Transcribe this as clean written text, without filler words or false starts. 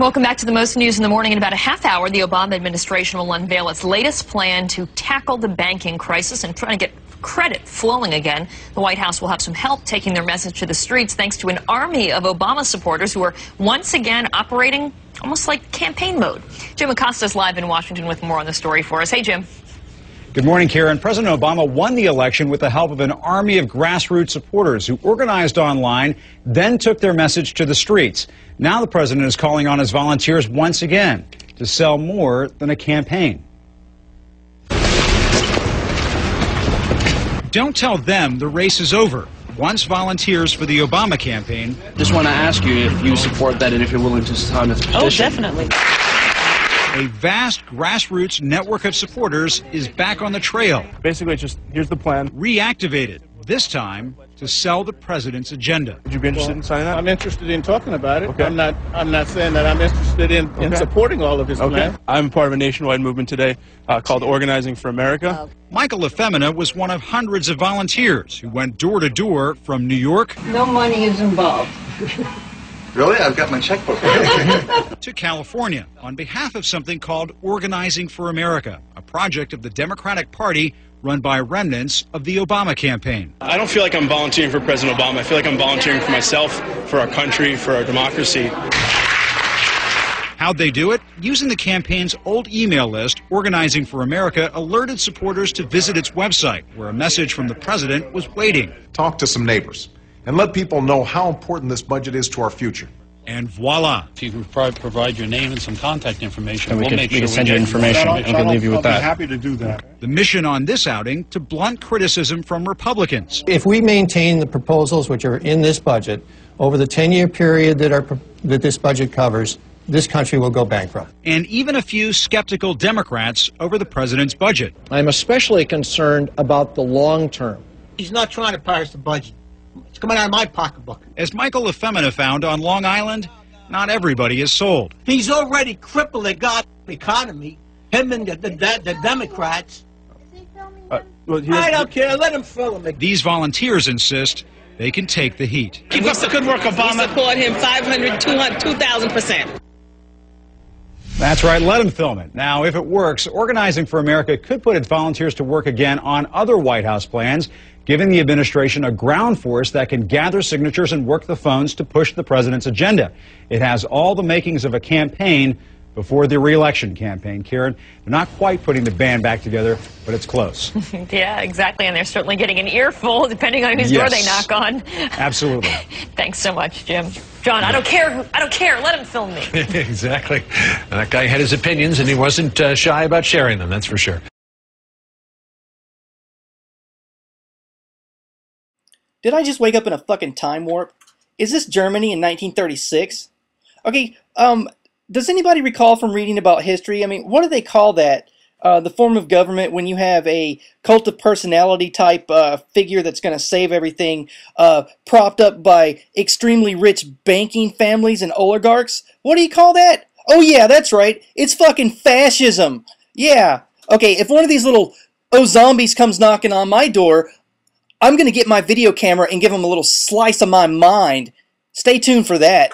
Welcome back to the most news in the morning. In about a half hour, the Obama administration will unveil its latest plan to tackle the banking crisis and try to get credit flowing again. The White House will have some help taking their message to the streets thanks to an army of Obama supporters who are once again operating almost like campaign mode. Jim Acosta is live in Washington with more on the story for us. Hey, Jim. Good morning, Karen. President Obama won the election with the help of an army of grassroots supporters who organized online, then took their message to the streets. Now the president is calling on his volunteers once again to sell more than a campaign. Don't tell them the race is over. Once volunteers for the Obama campaign. Just want to ask you if you support that and if you're willing to sign this petition. Oh, definitely. A vast grassroots network of supporters is back on the trail. Basically, just here's the plan. Reactivated, this time to sell the president's agenda. Would you be interested in signing that? I'm interested in talking about it. Okay. I'm not saying that I'm interested in supporting all of his plans. I'm part of a nationwide movement today called Organizing for America. Michael Efemina was one of hundreds of volunteers who went door to door from New York. No money is involved. Really? I've got my checkbook. To California on behalf of something called Organizing for America, a project of the Democratic Party run by remnants of the Obama campaign. I don't feel like I'm volunteering for President Obama. I feel like I'm volunteering for myself, for our country, for our democracy. How'd they do it? Using the campaign's old email list, Organizing for America alerted supporters to visit its website, where a message from the president was waiting. Talk to some neighbors and let people know how important this budget is to our future. And voila. If you can provide your name and some contact information, we we'll make sure we can send you information. We can leave you with that. I'll be happy to do that. The mission on this outing to blunt criticism from Republicans. If we maintain the proposals which are in this budget over the 10-year period that this budget covers, this country will go bankrupt. And even a few skeptical Democrats over the president's budget. I'm especially concerned about the long term. He's not trying to pass the budget. It's coming out of my pocketbook. As Michael Efemina found on Long Island, not everybody is sold. He's already crippled the goddamn economy. Him and the Democrats. I don't care. Let him fill him. These volunteers insist they can take the heat. Keep up the good work, Obama. We support him 500, 200, 2,000%. That's right, let them film it. Now, if it works, Organizing for America could put its volunteers to work again on other White House plans, giving the administration a ground force that can gather signatures and work the phones to push the president's agenda. It has all the makings of a campaign before the re-election campaign. Karen, they're not quite putting the band back together, but it's close. Yeah, exactly, and they're certainly getting an earful depending on whose door they knock on. Absolutely. Thanks so much, Jim. John, I don't care. Let him film me. Exactly. That guy had his opinions, and he wasn't shy about sharing them, that's for sure. Did I just wake up in a fucking time warp? Is this Germany in 1936? Okay, does anybody recall from reading about history? I mean, what do they call that? The form of government when you have a cult of personality type figure that's going to save everything, propped up by extremely rich banking families and oligarchs? What do you call that? Oh yeah, that's right. It's fucking fascism. Yeah. Okay, if one of these little zombies comes knocking on my door, I'm going to get my video camera and give them a little slice of my mind. Stay tuned for that.